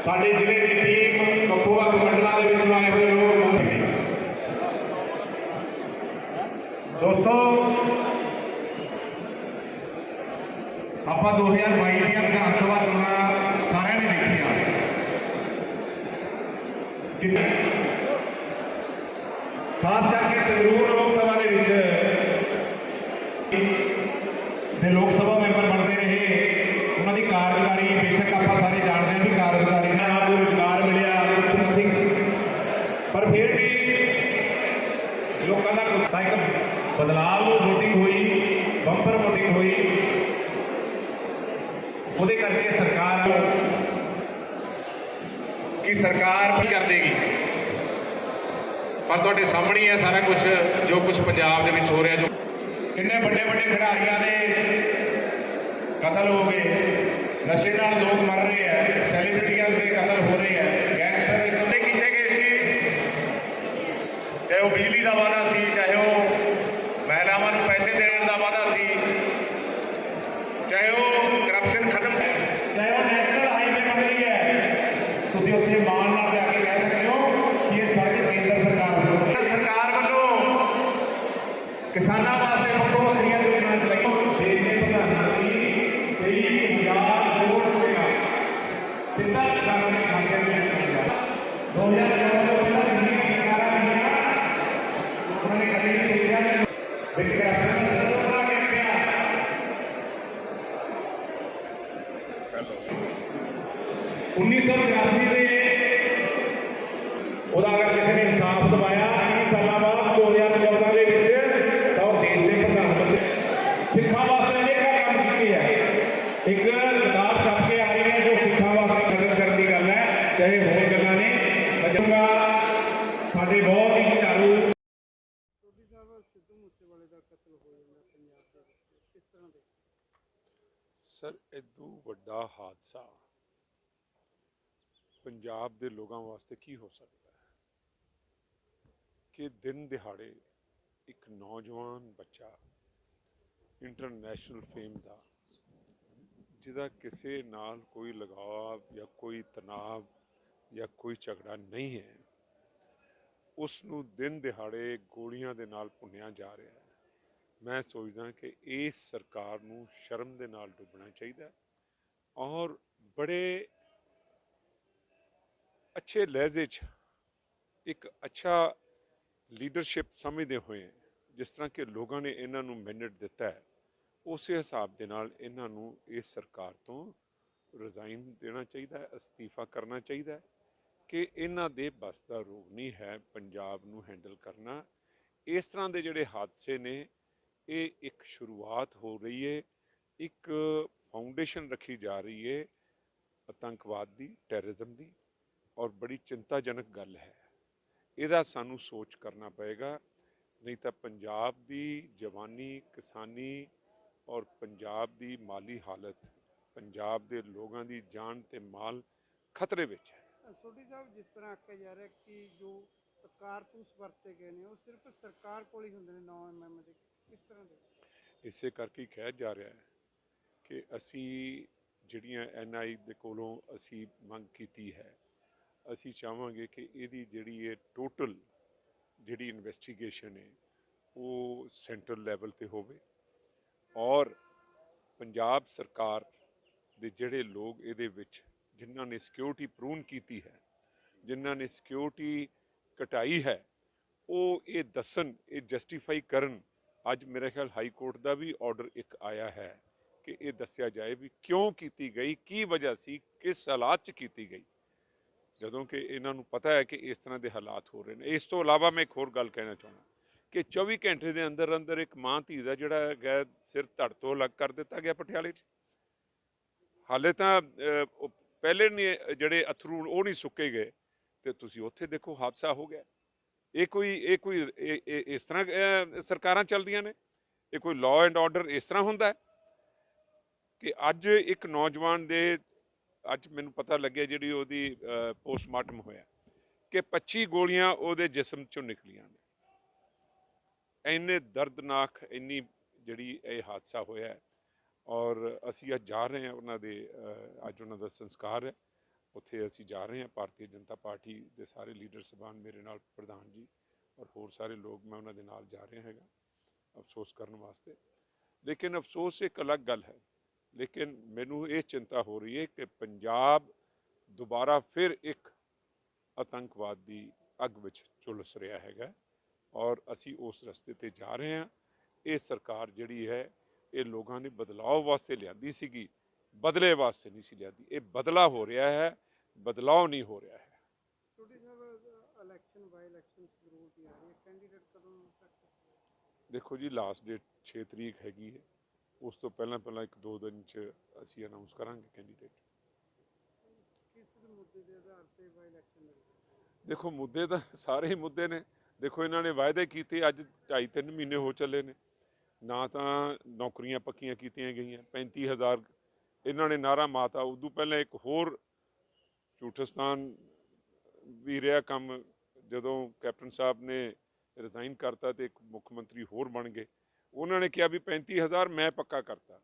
साडे जिले की टीम ਵੱਖ-ਵੱਖ मंडलों के विचों आए हुए लोग दोस्तों ਆਪਾਂ 2022 ਦੀਆਂ ਵਿਧਾਨ ਸਭਾ ਚੋਣਾਂ ਸਾਰਿਆਂ ਨੇ ਦੇਖੀਆਂ ਖਾਸ ਕਰਕੇ ਸੰਗਰੂਰ ਲੋਕ ਸਭਾ ਦੇ ਵਿੱਚ ਦੇ ਲੋਕ ਸਭਾ ਮੈਂਬਰ ਬਣਦੇ ਰਹੇ ਉਹਨਾਂ ਦੀ ਕਾਰਗੁਜ਼ਾਰੀ ਬੇਸ਼ੱਕ ਆਪਾਂ ਸਾਰੇ ਜਾਣਦੇ ਹਾਂ ਵੀ ਕਾਰਗੁਜ਼ਾਰੀ ਨਾਲ ਰੁਜ਼ਗਾਰ ਮਿਲਿਆ ਕੁਛ ਨਹੀਂ ਪਰ ਫਿਰ ਵੀ ਲੋਕਾਂ ਦਾ ਸਾਈਕਲ ਬਦਲਾਅ ਨੂੰ ਵੋਟਿੰਗ ਹੋਈ ਬੰਪਰ ਵੋਟਿੰਗ ਹੋਈ ਉਹਦੇ ਕਰਕੇ ਸਰਕਾਰ ਕੀ ਸਰਕਾਰ ਕੀ ਕਰ ਦੇਗੀ पर तुहाडे सामने है सारा कुछ जो कुछ पंजाब दे विच हो रहा जो किन्ने बड़े बड़े खिडारियां दे कतल हो गए नशे नाल लोग मर रहे हैं सैलीब्रिटियां के कतल हो रहे हैं गैंगस्टर इतने किए गए सी चाहे वो बिजली का वादा सी चाहे वो महिलावां नूं पैसे देने का वादा सी चाहे वो करप्शन खत्म चाहे वो नैशनल हाईवे बन रही है तुसीं उत्थे मान नाल जाके कह सकते हो कि ये सड़क सरकार वालों किसानों वास्ते वक् वक्रिया योजना चलाई देश के प्रधानमंत्री कई हजार करोड़ रुपया सीधा किसानों के खाते में 2014 तो पहला दिल्ली की सरकार उन्होंने कभी सोचा उन्नीस सौ 83 अगर किसी ने इंसाफ दवाया 20 साल बाद 2014 के देश के प्रधानमंत्री सिखा वास्ते अनेक काम किए है एक किताब छप के आ रही है जो सिखा वास्ते कदर करने की गल है चाहे होर गल्लां ने बचूंगा साडे बहुत ही चालू सर इदू वड्डा हादसा पंजाब के लोगों वास्ते की हो सकता है कि दिन दिहाड़े एक नौजवान बच्चा इंटरनेशनल फेम का जिदा किसी नाल कोई लगाव या कोई तनाव या कोई झगड़ा नहीं है उसनू दिन दिहाड़े गोलियां दे नाल भुनिया जा रहा है। मैं सोचदा कि इस सरकार नू शर्म दे नाल डुबना चाहिए और बड़े अच्छे लहजे एक अच्छा लीडरशिप समझते हुए जिस तरह के लोगों ने इन्हों मैंडेट दिता है उस हिसाब के नाल इन्हों इस सरकार तो रिजाइन देना चाहिए अस्तीफा करना चाहिए कि इन्हों दे बस का रोग नहीं है पंजाब नू हैंडल करना। इस तरह के जोड़े हादसे ने ये एक शुरुआत हो रही है एक फाउंडेशन रखी जा रही है आतंकवाद की टैररिज्म की और बड़ी चिंताजनक गल है इहदा सानू सोच करना पएगा नहीं तो पंजाब की जवानी किसानी और पंजाब की माली हालत पंजाब के लोगों की जान ते माल खतरे विच है। सोडी साहब जिस तरह आख्या जा रहा है कि जो कारतूस वरते गए हैं वो सिर्फ सरकार को ही होंगे 9 mm के किस तरह के इसे करके कहा जा रहा है कि असी जिहड़ियां NI दे कोलों असी मंग की है असी चाहांगे कि इहदी जिहड़ी ये टोटल जिहड़ी इन्वेस्टिगेशन है वो सेंट्रल लैवल ते होवे और पंजाब सरकार दे जिहड़े लोग इहदे विच जिन्हां ने सिक्योरिटी प्रून की है जिन्हां ने सिक्योरिटी घटाई है वो ये दसन ये जस्टिफाई करन। अज मेरे ख्याल हाई कोर्ट का भी ऑर्डर एक आया है कि ये दसिया जाए भी क्यों की गई की वजह सी किस हालात च की गई जदों कि इन्हों पता है कि इस तरह के हालात हो रहे हैं। इस तो इलावा मैं एक होर गल कहना चाहना कि 24 घंटे के अंदर अंदर एक मां धी का जोड़ा है सिर धड़ तो अलग कर दिता गया पटियाले हाले तो पहले नहीं जोड़े अथरू वो नहीं सुके गए तो तुसी उत्थे देखो हादसा हो गया। ये कोई इस तरह सरकारां चलदियां ने ये कोई लॉ एंड ऑर्डर इस तरह हुंदा है कि अज एक नौजवान दे अज मैनूं पता लगे जी पोस्टमार्टम होया कि 25 गोलियां उहदे जिस्म चों निकलियां ने। इन्ने दर्दनाक इन्नी जिहड़ी ये हादसा होया है और असी अज जा रहे हैं उन्होंने अज उन्हों का संस्कार है ਉੱਥੇ ਅਸੀਂ ਜਾ ਰਹੇ ਹਾਂ। ਭਾਰਤੀ ਜਨਤਾ ਪਾਰਟੀ ਦੇ ਸਾਰੇ ਲੀਡਰ ਸਾਹਿਬਾਨ, ਮੇਰੇ ਨਾਲ ਪ੍ਰਧਾਨ ਜੀ ਔਰ ਹੋਰ ਸਾਰੇ ਲੋਕ, ਮੈਂ ਉਹਨਾਂ ਦੇ ਨਾਲ ਜਾ ਰਿਹਾ ਹੈਗਾ ਅਫਸੋਸ ਕਰਨ ਵਾਸਤੇ। ਲੇਕਿਨ ਅਫਸੋਸ ਇੱਕ ਅਲੱਗ ਗੱਲ ਹੈ। ਲੇਕਿਨ ਮੈਨੂੰ ਇਹ ਚਿੰਤਾ ਹੋ ਰਹੀ ਹੈ ਕਿ ਪੰਜਾਬ ਦੁਬਾਰਾ ਫਿਰ ਇੱਕ ਆਤੰਕਵਾਦ ਦੀ ਅੱਗ ਵਿੱਚ ਝੁਲਸ ਰਿਹਾ ਹੈਗਾ ਔਰ ਅਸੀਂ ਉਸ ਰਸਤੇ ਤੇ ਜਾ ਰਹੇ ਹਾਂ। ਇਹ ਸਰਕਾਰ ਜਿਹੜੀ ਹੈ ਇਹ ਲੋਕਾਂ ਨੇ ਬਦਲਾਅ ਵਾਸਤੇ ਲਿਆਂਦੀ ਸੀਗੀ, ਬਦਲੇ ਵਾਸਤੇ ਨਹੀਂ ਸੀ ਲਿਆਂਦੀ। ਇਹ ਬਦਲਾ ਹੋ ਰਿਹਾ ਹੈ, ਬਦਲਾਅ ਨਹੀਂ ਹੋ ਰਿਹਾ ਹੈ। ਛੋਟੀ ਸਾਹਿਬ, ਇਲੈਕਸ਼ਨ ਬਾਈ ਇਲੈਕਸ਼ਨ ਜ਼ਰੂਰ ਦੀ ਆ ਰਹੀ ਹੈ, ਕੈਂਡੀਡੇਟ ਕਦੋਂ ਤੱਕ? ਦੇਖੋ ਜੀ, ਲਾਸਟ ਡੇਟ 6 ਤਰੀਕ ਹੈਗੀ ਹੈ। ਉਸ ਤੋਂ ਪਹਿਲਾਂ 1-2 ਦਿਨ 'ਚ ਅਸੀਂ ਅਨਾਉਂਸ ਕਰਾਂਗੇ ਕੈਂਡੀਡੇਟ। ਕਿਸ ਮੁੱਦੇ ਦੇ ਆਧਾਰ ਤੇ ਬਾਈ ਇਲੈਕਸ਼ਨ ਲੜਦੇ? ਦੇਖੋ, ਮੁੱਦੇ ਤਾਂ ਸਾਰੇ ਹੀ ਮੁੱਦੇ ਨੇ। ਦੇਖੋ, ਇਹਨਾਂ ਨੇ ਵਾਅਦੇ ਕੀਤੇ, ਅੱਜ 2.5-3 ਮਹੀਨੇ ਹੋ ਚੱਲੇ ਨੇ। ਨਾ ਤਾਂ ਨੌਕਰੀਆਂ ਪੱਕੀਆਂ ਕੀਤੀਆਂ ਗਈਆਂ, 35,000 ਇਹਨਾਂ ਨੇ ਨਾਅਰਾ ਮਾਤਾ। ਉਦੋਂ ਪਹਿਲਾਂ ਇੱਕ ਹੋਰ ਝੂਠਸਤਾਨ ਵੀ ਰਿਹਾ ਕੰਮ, ਜਦੋਂ ਕੈਪਟਨ ਸਾਹਿਬ ਨੇ ਰਿਜ਼ਾਈਨ ਕਰਤਾ ਤੇ ਇੱਕ ਮੁੱਖ ਮੰਤਰੀ ਹੋਰ ਬਣ ਗਏ। ਉਹਨਾਂ ਨੇ ਕਿਹਾ ਵੀ 35,000 ਮੈਂ ਪੱਕਾ ਕਰਤਾ।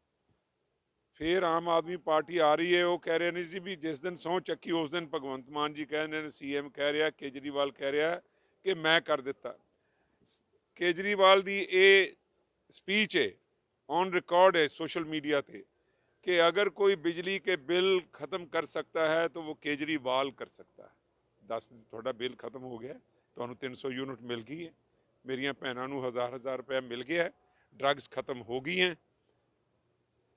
ਫਿਰ ਆਮ ਆਦਮੀ ਪਾਰਟੀ ਆ ਰਹੀ ਹੈ, ਉਹ ਕਹਿ ਰਹੇ ਨੇ ਜੀ ਵੀ ਜਿਸ ਦਿਨ ਸਹੁੰ ਚੱਕੀ ਉਸ ਦਿਨ ਭਗਵੰਤ ਮਾਨ ਜੀ ਕਹਿ ਰਹੇ ਨੇ, CM ਕਹਿ ਰਿਹਾ, ਕੇਜਰੀਵਾਲ ਕਹਿ ਰਿਹਾ ਕਿ ਮੈਂ ਕਰ ਦਿੱਤਾ। ਕੇਜਰੀਵਾਲ ਦੀ ਇਹ स्पीच है, ऑन रिकॉर्ड है सोशल मीडिया पे, कि अगर कोई बिजली के बिल ख़त्म कर सकता है तो वो केजरीवाल कर सकता है। 10 थोड़ा बिल ख़त्म हो गया, तो 300 यूनिट मिल गई है, मेरिया भैनों को 1000 रुपया मिल गया है, ड्रग्स खत्म हो गई हैं।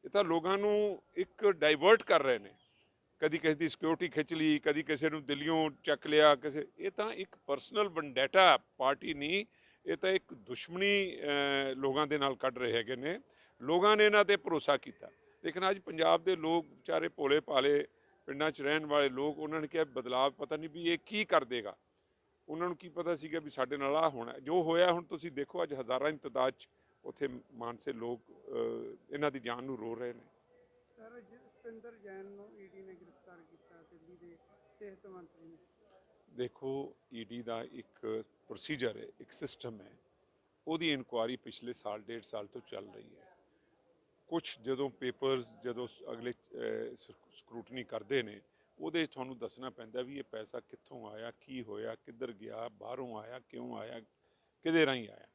ये तो लोगों को एक डाइवर्ट कर रहे हैं। कभी किसी की सिक्योरिटी खिंच ली, कभी किसी को दिल्लियों चक लिया, किसी ये तो एक परसनल वनडैटा, पार्टी नहीं, ये तो एक दुश्मनी लोगों के नाल कढ़ रहे हैं ने। लोगों ने इन्हां ते भरोसा किया, लेकिन अज पंजाब के लोग बेचारे भोले भाले पिंडां च रहन वाले लोग, उन्होंने कहा बदलाव पता नहीं भी ये की कर देगा। उन्होंने की पता सीगा भी साडे नाल आ होना जो होया। हुण तुसीं देखो, अज हज़ारां की तादाद च उत्थे मानसे लोग इन्हां दी जान नूं रो रहे हैं। सर, सतिंदर जैन नूं ईडी ने गिरफ्तार किया, दिल्ली के सेहत मंत्री ने। देखो, ईडी का एक प्रोसीजर है, एक सिस्टम है, ਉਹਦੀ ਇਨਕੁਆਰੀ ਪਿਛਲੇ ਸਾਲ 1.5 ਸਾਲ ਤੋਂ ਚੱਲ ਰਹੀ ਹੈ। ਕੁਝ ਜਦੋਂ ਪੇਪਰਸ ਜਦੋਂ ਅਗਲੇ ਸਕਰੂਟਨੀ ਕਰਦੇ ਨੇ, ਉਹਦੇ ਤੁਹਾਨੂੰ ਦੱਸਣਾ ਪੈਂਦਾ ਵੀ ਇਹ ਪੈਸਾ ਕਿੱਥੋਂ ਆਇਆ, ਕੀ ਹੋਇਆ, ਕਿੱਧਰ ਗਿਆ, ਬਾਹਰੋਂ ਆਇਆ, ਕਿਉਂ ਆਇਆ, ਕਿਹਦੇ ਰਾਹੀਂ ਆਇਆ।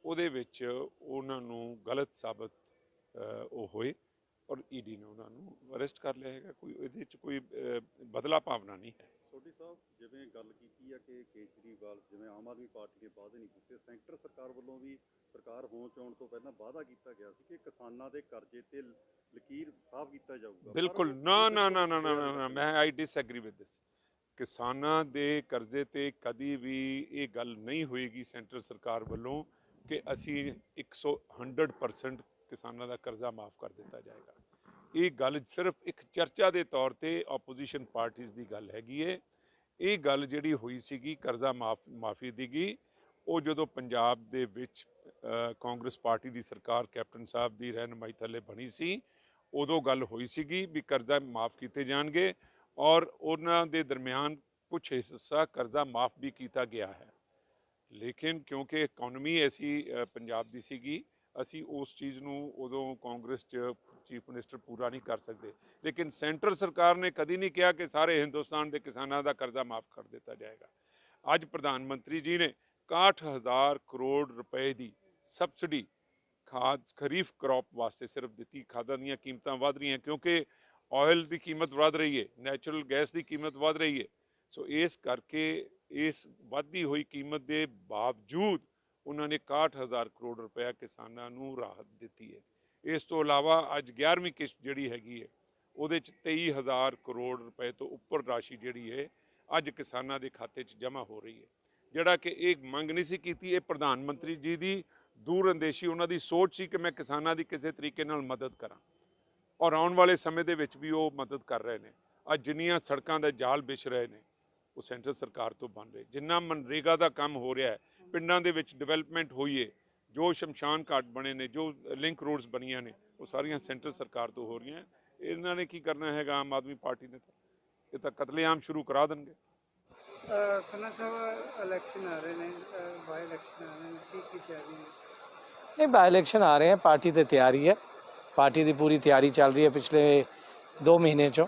ਉਹਦੇ ਵਿੱਚ ਉਹਨਾਂ ਨੂੰ ਗਲਤ ਸਾਬਤ ਉਹ ਹੋਏ ਔਰ ਈਡੀ ਨੇ ਉਹਨਾਂ ਨੂੰ ਅਰੈਸਟ ਕਰ ਲਿਆ ਹੈਗਾ। ਕੋਈ ਇਹਦੇ ਵਿੱਚ ਕੋਈ ਬਦਲਾ ਭਾਵਨਾ ਨਹੀਂ ਹੈ। ਸੋਢੀ ਸਾਹਿਬ, ਜਿਵੇਂ ਗੱਲ ਕੀਤੀ ਹੈ ਕਿ ਕੇਜਰੀਵਾਲ ਜਿਵੇਂ ਆਮ ਆਦਮੀ ਪਾਰਟੀ ਨੇ ਵਾਅਦੇ ਨਹੀਂ ਕੀਤੇ, ਸੈਂਟਰ ਸਰਕਾਰ ਵੱਲੋਂ ਵੀ ਸਰਕਾਰ ਹੋਂਦ 'ਚ ਆਉਣ ਤੋਂ ਪਹਿਲਾਂ ਵਾਅਦਾ ਕੀਤਾ ਗਿਆ ਸੀ ਕਿ ਕਿਸਾਨਾਂ ਦੇ ਕਰਜ਼ੇ ਤੇ ਲਕੀਰ ਸਾਫ਼ ਕੀਤਾ ਜਾਊਗਾ। ਬਿਲਕੁਲ ਨਾ, ਮੈਂ ਆਈ ਡਿਸਐਗਰੀ ਵਿਦ ਦਿਸ। ਕਿਸਾਨਾਂ ਦੇ ਕਰਜ਼ੇ ਤੇ ਕਦੀ ਵੀ ਇਹ ਗੱਲ ਨਹੀਂ ਹੋਏਗੀ ਸੈਂਟਰ ਸਰਕਾਰ ਵੱਲੋਂ ਕਿ ਅਸੀਂ 100% ਕਿਸਾਨਾਂ ਦਾ ਕਰਜ਼ਾ ਮਾਫ ਕਰ ਦਿੱਤਾ ਜਾਏਗਾ। ਇਹ ਗੱਲ ਸਿਰਫ ਇੱਕ ਚਰਚਾ ਦੇ ਤੌਰ ਤੇ ਆਪੋਜੀਸ਼ਨ ਪਾਰਟੀਆਂ ਦੀ ਗੱਲ ਹੈਗੀ ਹੈ। ਇਹ ਗੱਲ ਜਿਹੜੀ ਹੋਈ ਸੀਗੀ ਕਰਜ਼ਾ ਮਾਫੀ ਦੀਗੀ, ਉਹ ਜਦੋਂ ਪੰਜਾਬ ਦੇ ਵਿੱਚ ਕਾਂਗਰਸ ਪਾਰਟੀ ਦੀ ਸਰਕਾਰ ਕੈਪਟਨ ਸਾਹਿਬ ਦੀ ਰਹਿਨੁਮਾਈ ਥੱਲੇ ਬਣੀ ਸੀ, ਉਦੋਂ ਗੱਲ ਹੋਈ ਸੀਗੀ ਵੀ ਕਰਜ਼ਾ ਮਾਫ ਕੀਤੇ ਜਾਣਗੇ ਔਰ ਉਹਨਾਂ ਦੇ ਦਰਮਿਆਨ ਕੁਝ ਹਿੱਸਾ ਕਰਜ਼ਾ ਮਾਫ ਵੀ ਕੀਤਾ ਗਿਆ ਹੈ। ਲੇਕਿਨ ਕਿਉਂਕਿ ਇਕਨੋਮੀ ਐਸੀ ਪੰਜਾਬ ਦੀ ਸੀਗੀ, ਅਸੀਂ ਉਸ ਚੀਜ਼ ਨੂੰ ਉਦੋਂ ਕਾਂਗਰਸ 'ਚ ਚੀਫ ਮਿਨਿਸਟਰ ਪੂਰਾ ਨਹੀਂ ਕਰ ਸਕਦੇ। ਲੇਕਿਨ ਸੈਂਟਰ ਸਰਕਾਰ ਨੇ ਕਦੀ ਨਹੀਂ ਕਿਹਾ ਕਿ ਸਾਰੇ ਹਿੰਦੁਸਤਾਨ ਦੇ ਕਿਸਾਨਾਂ ਦਾ ਕਰਜ਼ਾ ਮਾਫ ਕਰ ਦਿੱਤਾ ਜਾਏਗਾ। ਅੱਜ ਪ੍ਰਧਾਨ ਮੰਤਰੀ ਜੀ ਨੇ 61,000 ਕਰੋੜ ਰੁਪਏ ਦੀ ਸਬਸਿਡੀ ਖਰੀਫ ਕ੍ਰੌਪ ਵਾਸਤੇ ਸਿਰਫ ਦਿੱਤੀ। ਖਾਦਾਂ ਦੀਆਂ ਕੀਮਤਾਂ ਵੱਧ ਰਹੀਆਂ ਕਿਉਂਕਿ ਆਇਲ ਦੀ ਕੀਮਤ ਵੱਧ ਰਹੀ ਹੈ, ਨੈਚੁਰਲ ਗੈਸ ਦੀ ਕੀਮਤ ਵੱਧ ਰਹੀ ਹੈ। ਸੋ ਇਸ ਕਰਕੇ ਇਸ ਵੱਧਦੀ ਹੋਈ ਕੀਮਤ ਦੇ ਬਾਵਜੂਦ ਉਹਨਾਂ ਨੇ 61,000 ਕਰੋੜ ਰੁਪਇਆ ਕਿਸਾਨਾਂ ਨੂੰ ਰਾਹਤ ਦਿੱਤੀ ਹੈ। ਇਸ ਤੋਂ ਇਲਾਵਾ ਅੱਜ 11ਵੀਂ ਕਿਸ਼ਤ ਜਿਹੜੀ ਹੈਗੀ ਹੈ ਉਹਦੇ 'ਚ 23,000 ਕਰੋੜ ਰੁਪਏ ਤੋਂ ਉੱਪਰ ਰਾਸ਼ੀ ਜਿਹੜੀ ਹੈ ਅੱਜ ਕਿਸਾਨਾਂ ਦੇ ਖਾਤੇ 'ਚ ਜਮ੍ਹਾਂ ਹੋ ਰਹੀ ਹੈ। ਜਿਹੜਾ ਕਿ ਇਹ ਮੰਗ ਨਹੀਂ ਸੀ ਕੀਤੀ, ਇਹ ਪ੍ਰਧਾਨ ਮੰਤਰੀ ਜੀ ਦੀ ਦੂਰਅੰਦੇਸ਼ੀ, ਉਹਨਾਂ ਦੀ ਸੋਚ ਸੀ ਕਿ ਮੈਂ ਕਿਸਾਨਾਂ ਦੀ ਕਿਸੇ ਤਰੀਕੇ ਨਾਲ ਮਦਦ ਕਰਾਂ ਔਰ ਆਉਣ ਵਾਲੇ ਸਮੇਂ ਦੇ ਵਿੱਚ ਵੀ ਉਹ ਮਦਦ ਕਰ ਰਹੇ ਨੇ। ਅੱਜ ਜਿੰਨੀਆਂ ਸੜਕਾਂ ਦਾ ਜਾਲ ਵਿਛ ਰਹੇ ਨੇ ਉਹ ਸੈਂਟਰ ਸਰਕਾਰ ਤੋਂ ਬਣ ਰਹੇ। ਜਿੰਨਾ ਮਨਰੇਗਾ ਦਾ ਕੰਮ ਹੋ ਰਿਹਾ ਹੈ, ਪਿੰਡਾਂ ਦੇ ਵਿੱਚ ਡਿਵੈਲਪਮੈਂਟ ਹੋਈ ਹੈ, ਜੋ ਸ਼ਮਸ਼ਾਨ ਘਾਟ ਬਣੇ ਨੇ, ਜੋ ਲਿੰਕ ਰੋਡਸ ਬਣੀਆਂ ਨੇ, ਉਹ ਸਾਰੀਆਂ ਸੈਂਟਰ ਸਰਕਾਰ ਤੋਂ ਹੋ ਰਹੀਆਂ। ਇਹਨਾਂ ਨੇ ਕੀ ਕਰਨਾ ਹੈਗਾ ਆਮ ਆਦਮੀ ਪਾਰਟੀ ਨੇ, ਤਾਂ ਇਹ ਤਾਂ ਕਤਲੇਆਮ ਸ਼ੁਰੂ ਕਰਾ ਦੇਣਗੇ। ਖੰਨਾ ਸਾਹਿਬ, ਇਲੈਕਸ਼ਨ ਆ ਰਹੇ ਨੇ, ਬਾਈ ਇਲੈਕਸ਼ਨ ਆ ਰਹੇ ਨੇ, ਕੀ ਤਿਆਰੀ ਹੈ? नहीं, बाई इलेक्शन आ रहे हैं, पार्टी तो तैयारी है, पार्टी की पूरी तैयारी चल रही है पिछले 2 महीने चो।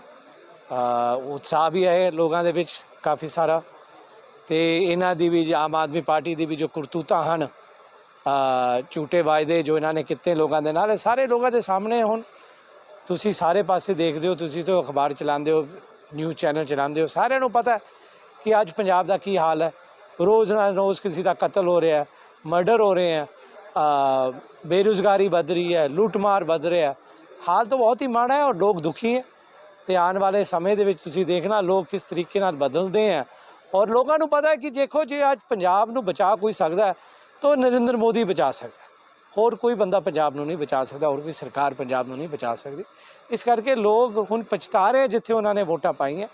ਉਤਸ਼ਾਹ ਵੀ ਹੈ ਲੋਕਾਂ ਦੇ ਵਿੱਚ ਕਾਫੀ ਸਾਰਾ। ਤੇ ਇਹਨਾਂ ਦੀ ਵੀ ਆਮ ਆਦਮੀ ਪਾਰਟੀ ਦੀ ਵੀ ਜੋ ਕਰਤੂਤਾਂ ਹਨ, ਝੂਠੇ ਵਾਅਦੇ ਜੋ ਇਹਨਾਂ ਨੇ ਕੀਤੇ ਲੋਕਾਂ ਦੇ ਨਾਲ, ਸਾਰੇ ਲੋਕਾਂ ਦੇ ਸਾਹਮਣੇ ਹੁਣ ਤੁਸੀਂ ਸਾਰੇ ਪਾਸੇ ਦੇਖਦੇ ਹੋ, ਤੁਸੀਂ ਤਾਂ ਅਖਬਾਰ ਚਲਾਉਂਦੇ ਹੋ, ਨਿਊਜ਼ ਚੈਨਲ ਚਲਾਉਂਦੇ ਹੋ, ਸਾਰਿਆਂ ਨੂੰ ਪਤਾ ਕਿ ਅੱਜ ਪੰਜਾਬ ਦਾ ਕੀ ਹਾਲ ਹੈ। ਰੋਜ਼ ਨਾਲ ਰੋਜ਼ ਕਿਸੇ ਦਾ ਕਤਲ ਹੋ ਰਿਹਾ, ਮਰਡਰ ਹੋ ਰਹੇ ਹੈ, ਬੇਰੁਜ਼ਗਾਰੀ ਵੱਧ ਰਹੀ ਹੈ, ਲੁੱਟਮਾਰ ਵੱਧ ਰਿਹਾ। ਹਾਲ ਤਾਂ ਬਹੁਤ ਹੀ ਮਾੜਾ ਹੈ ਔਰ ਲੋਕ ਦੁਖੀ ਹੈ। ਤੇ ਆਉਣ ਵਾਲੇ ਸਮੇਂ ਦੇ ਵਿੱਚ ਤੁਸੀਂ ਦੇਖਣਾ ਲੋਕ ਕਿਸ ਤਰੀਕੇ ਨਾਲ ਬਦਲਦੇ ਹੈ। ਔਰ ਲੋਕਾਂ ਨੂੰ ਪਤਾ ਹੈ ਕਿ ਦੇਖੋ ਜੇ ਅੱਜ ਪੰਜਾਬ ਨੂੰ ਬਚਾ ਕੋਈ ਸਕਦਾ ਤਾਂ ਨਰਿੰਦਰ ਮੋਦੀ ਬਚਾ ਸਕਦਾ, ਹੋਰ ਕੋਈ ਬੰਦਾ ਪੰਜਾਬ ਨੂੰ ਨਹੀਂ ਬਚਾ ਸਕਦਾ, ਹੋਰ ਕੋਈ ਸਰਕਾਰ ਪੰਜਾਬ ਨੂੰ ਨਹੀਂ ਬਚਾ ਸਕਦੀ। ਇਸ ਕਰਕੇ ਲੋਕ ਹੁਣ ਪਛਤਾ ਰਹੇ ਜਿੱਥੇ ਉਹਨਾਂ ਨੇ ਵੋਟਾਂ ਪਾਈਆਂ।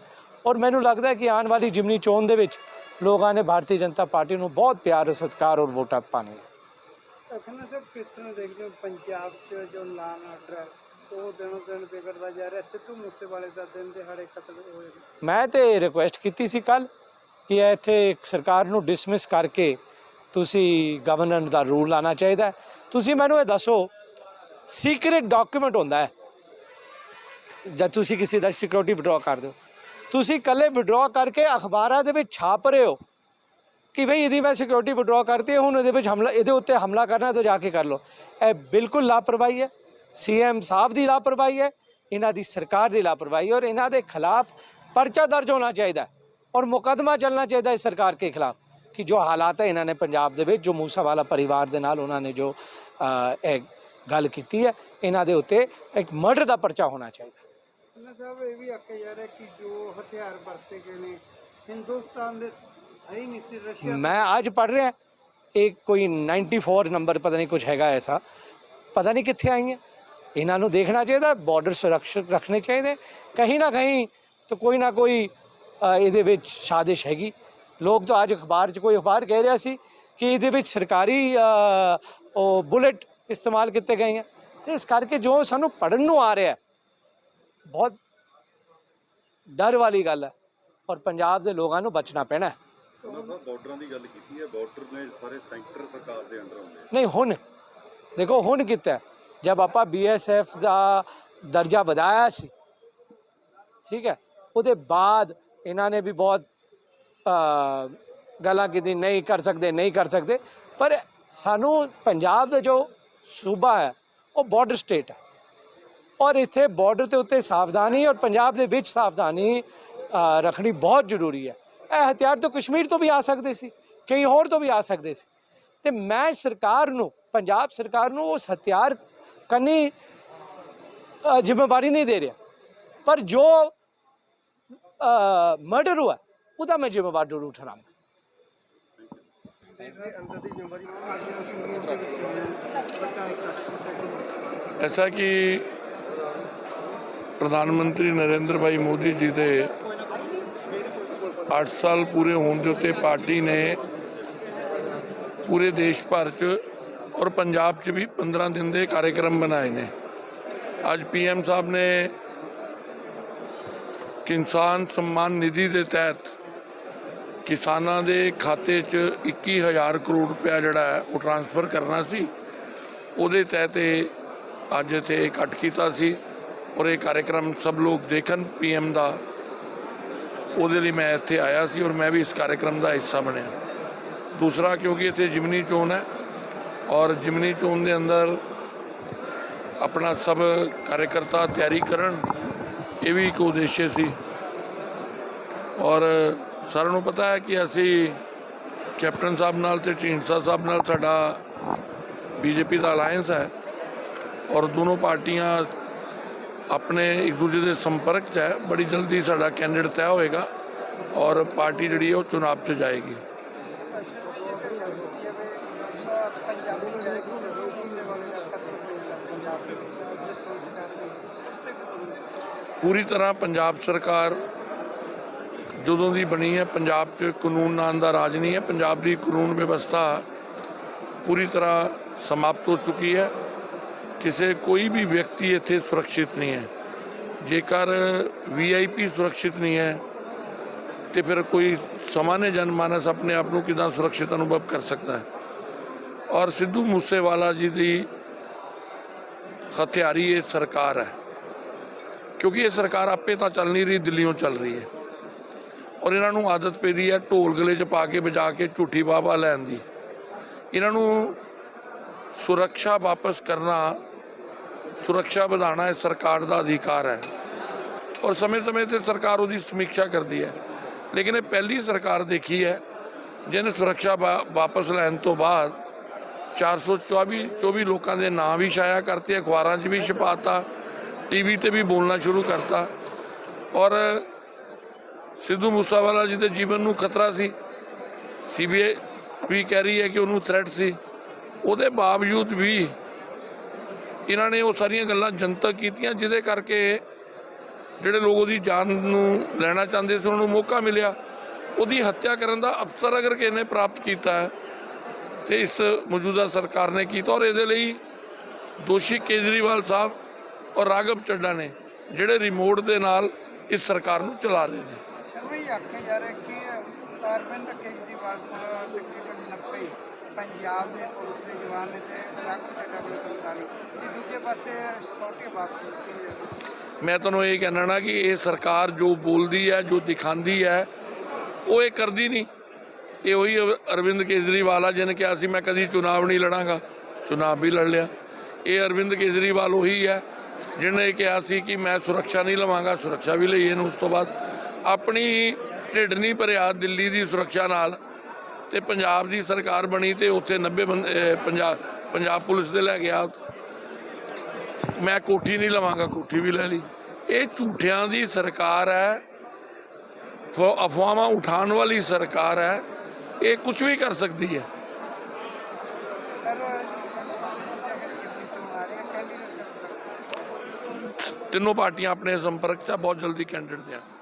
ਔਰ ਮੈਨੂੰ ਲੱਗਦਾ ਕਿ ਆਉਣ ਵਾਲੀ ਜਿਮਨੀ ਚੋਣ ਦੇ ਵਿੱਚ ਲੋਕਾਂ ਨੇ ਭਾਰਤੀ ਜਨਤਾ ਪਾਰਟੀ ਨੂੰ ਬਹੁਤ ਪਿਆਰ ਸਤਿਕਾਰ ਔਰ ਵੋਟਾਂ ਪਾਣੀਆਂ। ਖੰਨਾ ਸਾਹਿਬ, ਕਿਸ ਤਰ੍ਹਾਂ ਦੇਖਦੇ ਹੋ ਪੰਜਾਬ 'ਚ ਜੋ ਲਾਅ ਐਂਡ ਆਰਡਰ ਹੈ ਉਹ ਦਿਨੋਂ ਦਿਨ ਵਿਗੜਦਾ ਜਾ ਰਿਹਾ? ਸਿੱਧੂ ਮੂਸੇਵਾਲੇ ਦਾ ਦਿਨ ਦਿਹਾੜੇ ਕਤਲ ਹੋਏ। ਮੈਂ ਤੇ ਰਿਕੁਐਸਟ ਕੀਤੀ ਸੀ ਕੱਲ੍ਹ ਕਿ ਇੱਥੇ ਸਰਕਾਰ ਨੂੰ ਡਿਸਮਿਸ ਕਰਕੇ ਤੁਸੀਂ ਗਵਰਨਰ ਦਾ ਰੂਲ ਲਾਉਣਾ ਚਾਹੀਦਾ। ਤੁਸੀਂ ਮੈਨੂੰ ਇਹ ਦੱਸੋ, ਸੀਕ੍ਰੇਟ ਡਾਕੂਮੈਂਟ ਹੁੰਦਾ ਹੈ ਜਦ ਤੁਸੀਂ ਕਿਸੇ ਦਾ ਸਿਕਿਉਰਿਟੀ ਵਿਡਰਾਅ ਕਰਦੇ ਹੋ, ਤੁਸੀਂ ਇਕੱਲੇ ਵਿਡਰਾਅ ਕਰਕੇ ਅਖਬਾਰਾਂ ਦੇ ਵਿੱਚ ਛਾਪ ਰਹੇ ਹੋ ਕਿ ਭਈ ਇਹਦੀ ਮੈਂ ਸਿਕਿਉਰਿਟੀ ਵਿਡਰਾਅ ਕਰਤੀ, ਹੁਣ ਇਹਦੇ ਵਿੱਚ ਹਮਲਾ, ਇਹਦੇ ਉੱਤੇ ਹਮਲਾ ਕਰਨਾ ਤਾਂ ਜਾ ਕੇ ਕਰ ਲਓ। ਇਹ ਬਿਲਕੁਲ ਲਾਪਰਵਾਹੀ ਹੈ। ਸੀਐਮ ਸਾਹਿਬ ਦੀ ਲਾਪਰਵਾਹੀ ਹੈ, ਇਹਨਾਂ ਦੀ ਸਰਕਾਰ ਦੀ ਲਾਪਰਵਾਹੀ, ਔਰ ਇਹਨਾਂ ਦੇ ਖਿਲਾਫ ਪਰਚਾ ਦਰਜ ਹੋਣਾ ਚਾਹੀਦਾ ਔਰ ਮੁਕੱਦਮਾ ਚੱਲਣਾ ਚਾਹੀਦਾ ਇਸ ਸਰਕਾਰ के खिलाफ कि जो हालात है इन्होंने पंजाब ਦੇ ਵਿੱਚ जो मूसावाला परिवार ਦੇ ਨਾਲ ਉਹਨਾਂ ਨੇ ਜੋ ਇਹ ਗੱਲ ਕੀਤੀ ਹੈ, ਇਹਨਾਂ ਦੇ ਉੱਤੇ ਇੱਕ ਮਰਡਰ ਦਾ ਪਰਚਾ ਹੋਣਾ ਚਾਹੀਦਾ। ਖੰਨਾ ਸਾਹਿਬ, ਇਹ ਵੀ ਆਖਿਆ ਜਾ ਰਿਹਾ ਕਿ ਜੋ ਹਥਿਆਰ ਵਰਤੇ ਗਏ ਨੇ ਹਿੰਦੁਸਤਾਨ ਦੇ ਹੈ ਹੀ ਨਹੀਂ ਸੀ, ਰਸ਼ੀਆ। ਮੈਂ ਅੱਜ ਪੜ੍ਹ ਰਿਹਾ एक कोई 94 नंबर पता नहीं कुछ हैगा ऐसा, पता नहीं कितने आई हैं। इन्हों ਨੂੰ देखना चाहिए, बॉर्डर सुरक्षित रखने चाहिए। कहीं ना कहीं तो कोई ना कोई ਇਹਦੇ ਵਿੱਚ ਸਾਜ਼ਿਸ਼ ਹੈਗੀ। ਲੋਕ ਤਾਂ ਅੱਜ ਅਖਬਾਰ 'ਚ ਕੋਈ ਅਖਬਾਰ ਕਹਿ ਰਿਹਾ ਸੀ ਕਿ ਇਹਦੇ ਵਿੱਚ ਸਰਕਾਰੀ ਉਹ ਬੁਲਟ ਇਸਤੇਮਾਲ ਕੀਤੇ ਗਏ ਆ। ਤੇ ਇਸ ਕਰਕੇ ਜੋ ਸਾਨੂੰ ਪੜ੍ਹਨ ਨੂੰ ਆ ਰਿਹਾ ਬਹੁਤ ਡਰ ਵਾਲੀ ਗੱਲ ਹੈ ਔਰ ਪੰਜਾਬ ਦੇ ਲੋਕਾਂ ਨੂੰ ਬਚਣਾ ਪੈਣਾ ਹੈ। ਬਾਰਡਰਾਂ ਦੀ ਗੱਲ ਕੀਤੀ ਹੈ, ਬਾਰਡਰ ਨੇ ਸਾਰੇ ਸੈਂਟਰ ਸਰਕਾਰ ਦੇ ਅੰਡਰ ਹੁੰਦੇ ਨਹੀਂ। ਹੁਣ ਦੇਖੋ ਹੁਣ ਕੀਤਾ ਜਦ ਆਪਾਂ BSF ਦਾ ਦਰਜਾ ਵਧਾਇਆ ਸੀ, ਠੀਕ ਹੈ, ਉਹਦੇ ਬਾਅਦ ਇਹਨਾਂ ਨੇ ਵੀ ਬਹੁਤ ਗੱਲਾਂ ਕੀਤੀ, ਨਹੀਂ ਕਰ ਸਕਦੇ ਨਹੀਂ ਕਰ ਸਕਦੇ। ਪਰ ਸਾਨੂੰ ਪੰਜਾਬ ਦਾ ਜੋ ਸੂਬਾ ਹੈ ਉਹ ਬਾਰਡਰ ਸਟੇਟ ਹੈ ਔਰ ਇੱਥੇ ਬਾਰਡਰ ਦੇ ਉੱਤੇ ਸਾਵਧਾਨੀ ਔਰ ਪੰਜਾਬ ਦੇ ਵਿੱਚ ਸਾਵਧਾਨੀ ਰੱਖਣੀ ਬਹੁਤ ਜ਼ਰੂਰੀ ਹੈ। ਇਹ ਹਥਿਆਰ ਤਾਂ ਕਸ਼ਮੀਰ ਤੋਂ ਵੀ ਆ ਸਕਦੇ ਸੀ, ਕਈ ਹੋਰ ਤੋਂ ਵੀ ਆ ਸਕਦੇ ਸੀ। ਤੇ ਮੈਂ ਸਰਕਾਰ ਨੂੰ, ਪੰਜਾਬ ਸਰਕਾਰ ਨੂੰ ਉਸ ਹਥਿਆਰ ਕਰਨੀ ਜ਼ਿੰਮੇਵਾਰੀ ਨਹੀਂ ਦੇ ਰਿਹਾ, ਪਰ ਜੋ ਮਰਡਰ हुआ ਉਹਦਾ ਮੈਂ ਜ਼ਿੰਮੇਵਾਰ ਜ਼ਰੂਰ ਠਹਿਰਾਂਗਾ। ऐसा कि प्रधानमंत्री नरेंद्र भाई मोदी जी के 8 साल पूरे होने के उत्ते पार्टी ने पूरे देश भर च और पंजाब च भी 15 दिन के कार्यक्रम बनाए ने। अज PM साहब ने किसान सम्मान निधि के तहत किसानों के खाते च 21,000 करोड़ रुपया जोड़ा है वो ट्रांसफर करना सी। उहदे तहत अज इत्थे इकट्ठ कीता सी और ये कार्यक्रम सब लोग देखन PM का, उहदे लई मैं इत्थे आया सी और मैं भी इस कार्यक्रम का हिस्सा बनिया। दूसरा क्योंकि इत्थे जिमनी चोन है और जिमनी चोन के अंदर अपना सब कार्यकर्ता तैयारी करन, ये भी एक उद्देश्य सी। और सारों नूं पता है कि असी कैप्टन साहब नाल ते ढींडसा साहब नाल साडा BJP का अलायंस है और दोनों पार्टियां अपने एक दूसरे के संपर्क च है। बड़ी जल्दी साडा कैंडिडेट तय होएगा और पार्टी जिहड़ी है वो चुनाव च जाएगी। पूरी तरह पंजाब सरकार ਜਦੋਂ ਦੀ बनी है, पंजाब च कानून नाम का राज नहीं है। पंजाब की कानून व्यवस्था पूरी तरह समाप्त हो चुकी है। किसी कोई भी व्यक्ति इत्थे सुरक्षित नहीं है। जेकर VIP सुरक्षित नहीं है तो फिर कोई सामान्य जनमानस अपने आप को कितना सुरक्षित अनुभव कर सकता है। और सिद्धू मूसेवाला जी की हथियारी ये सरकार है ਕਿਉਂਕਿ ਇਹ ਸਰਕਾਰ ਆਪੇ ਤਾਂ ਚੱਲ ਨਹੀਂ ਰਹੀ, ਦਿੱਲੀੋਂ ਚੱਲ ਰਹੀ ਹੈ ਔਰ ਇਹਨਾਂ ਨੂੰ ਆਦਤ ਪਈ ਦੀ ਹੈ ਢੋਲ ਗਲੇ 'ਚ ਪਾ ਕੇ ਵਜਾ ਕੇ ਝੂਠੀ ਵਾਹ ਲੈਣ ਦੀ। ਇਹਨਾਂ ਨੂੰ ਸੁਰੱਖਿਆ ਵਾਪਸ ਕਰਨਾ, ਸੁਰੱਖਿਆ ਵਧਾਉਣਾ ਇਹ ਸਰਕਾਰ ਦਾ ਅਧਿਕਾਰ ਹੈ ਔਰ ਸਮੇਂ-ਸਮੇਂ ਤੇ ਸਰਕਾਰ ਉਹਦੀ ਸਮੀਖਿਆ ਕਰਦੀ ਹੈ। ਲੇਕਿਨ ਇਹ ਪਹਿਲੀ ਸਰਕਾਰ ਦੇਖੀ ਹੈ ਜਿਹਨੇ ਸੁਰੱਖਿਆ ਵਾਪਸ ਲੈਣ ਤੋਂ ਬਾਅਦ 424 ਲੋਕਾਂ ਦੇ ਨਾਂ ਵੀ ਛਾਇਆ ਕਰਤੇ, ਅਖਬਾਰਾਂ 'ਚ ਵੀ ਛਪਾਤਾ, ਟੀਵੀ ਤੇ ਵੀ ਬੋਲਣਾ ਸ਼ੁਰੂ ਕਰਤਾ ਔਰ ਸਿੱਧੂ ਮੂਸੇਵਾਲਾ ਜੀ ਦੇ ਜੀਵਨ ਨੂੰ ਖਤਰਾ ਸੀ। CBI ਵੀ ਕਹਿ ਰਹੀ ਹੈ ਕਿ ਉਹਨੂੰ ਥ੍ਰੈਟ ਸੀ, ਉਹਦੇ ਬਾਵਜੂਦ ਵੀ ਇਹਨਾਂ ਨੇ ਉਹ ਸਾਰੀਆਂ ਗੱਲਾਂ ਜਨਤਕ ਕੀਤੀਆਂ ਜਿਹਦੇ ਕਰਕੇ ਜਿਹੜੇ ਲੋਕ ਉਹਦੀ ਜਾਨ ਨੂੰ ਲੈਣਾ ਚਾਹੁੰਦੇ ਸੀ ਉਹਨਾਂ ਨੂੰ ਮੌਕਾ ਮਿਲਿਆ। ਉਹਦੀ ਹੱਤਿਆ ਕਰਨ ਦਾ ਅਵਸਰ ਅਗਰ ਕਿਸੇ ਨੇ ਪ੍ਰਾਪਤ ਕੀਤਾ ਹੈ ਤੇ ਇਸ ਮੌਜੂਦਾ ਸਰਕਾਰ ਨੇ ਕੀਤਾ ਔਰ ਇਹਦੇ ਲਈ ਦੋਸ਼ੀ ਕੇਜਰੀਵਾਲ ਸਾਹਿਬ ਔਰ ਰਾਘਵ ਚੱਡਾ ਨੇ ਜਿਹੜੇ ਰਿਮੋਟ ਦੇ ਨਾਲ ਇਸ ਸਰਕਾਰ ਨੂੰ ਚਲਾ ਰਹੇ ਨੇ। ਇਹ ਆਖਿਆ ਜਾ ਰਿਹਾ ਕਿ ਅਰਵਿੰਦ ਕੇਜਰੀਵਾਲ ਕੋਲ ਤਕਰੀਬਨ 90 ਪੰਜਾਬ ਦੇ ਪੁਲਿਸ ਦੇ ਜਵਾਨ ਨੇ ਤੇ ਰਾਘਵ ਚੱਡਾ ਕੋਲ 45, ਤੇ ਦੂਜੇ ਪਾਸੇ ਸਿਕਿਉਰਿਟੀ ਵਾਪਸ ਕੀਤੀ ਜਾਂਦੀ। ਮੈਂ ਤੁਹਾਨੂੰ ਇਹ ਕਹਿਣਾ ਨਾ ਕਿ ਇਹ ਸਰਕਾਰ ਜੋ ਬੋਲਦੀ ਹੈ, ਜੋ ਦਿਖਾਉਂਦੀ ਹੈ, ਉਹ ਇਹ ਕਰਦੀ ਨਹੀਂ। ਇਹ ਉਹੀ ਅਰਵਿੰਦ ਕੇਜਰੀਵਾਲ ਆ ਜਿਹਨੇ ਕਿਹਾ ਸੀ ਮੈਂ ਕਦੀ ਚੁਣਾਵ ਨਹੀਂ ਲੜਾਂਗਾ, ਚੁਣਾਵ ਵੀ ਲੜ ਲਿਆ। ਇਹ ਅਰਵਿੰਦ ਕੇਜਰੀਵਾਲ ਉਹੀ ਹੈ ਜਿਹਨੇ ਕਿਹਾ ਸੀ ਕਿ ਮੈਂ ਸੁਰੱਖਿਆ ਨਹੀਂ ਲਵਾਂਗਾ, ਸੁਰੱਖਿਆ ਵੀ ਲਈ ਇਹਨੂੰ। ਉਸ ਤੋਂ ਬਾਅਦ ਆਪਣੀ ਢਿੱਡ ਨਹੀਂ ਭਰਿਆ ਦਿੱਲੀ ਦੀ ਸੁਰੱਖਿਆ ਨਾਲ ਤੇ ਪੰਜਾਬ ਦੀ ਸਰਕਾਰ ਬਣੀ ਤੇ ਉੱਥੇ 90 ਬੰਦੇ ਪੰਜਾਬ ਪੁਲਿਸ ਦੇ ਲੈ ਗਿਆ। ਮੈਂ ਕੋਠੀ ਨਹੀਂ ਲਵਾਂਗਾ, ਕੋਠੀ ਵੀ ਲੈ ਲਈ। ਇਹ ਝੂਠਿਆਂ ਦੀ ਸਰਕਾਰ ਹੈ, ਅਫਵਾਹਾਂ ਉਠਾਉਣ ਵਾਲੀ ਸਰਕਾਰ ਹੈ। ਇਹ ਕੁਝ ਵੀ ਕਰ ਸਕਦੀ ਹੈ। ਤਿੰਨੋਂ ਪਾਰਟੀਆਂ ਆਪਣੇ ਸੰਪਰਕ 'ਚ ਬਹੁਤ ਜਲਦੀ ਕੈਂਡੀਡੇਟ ਦਿਆਂਗੇ।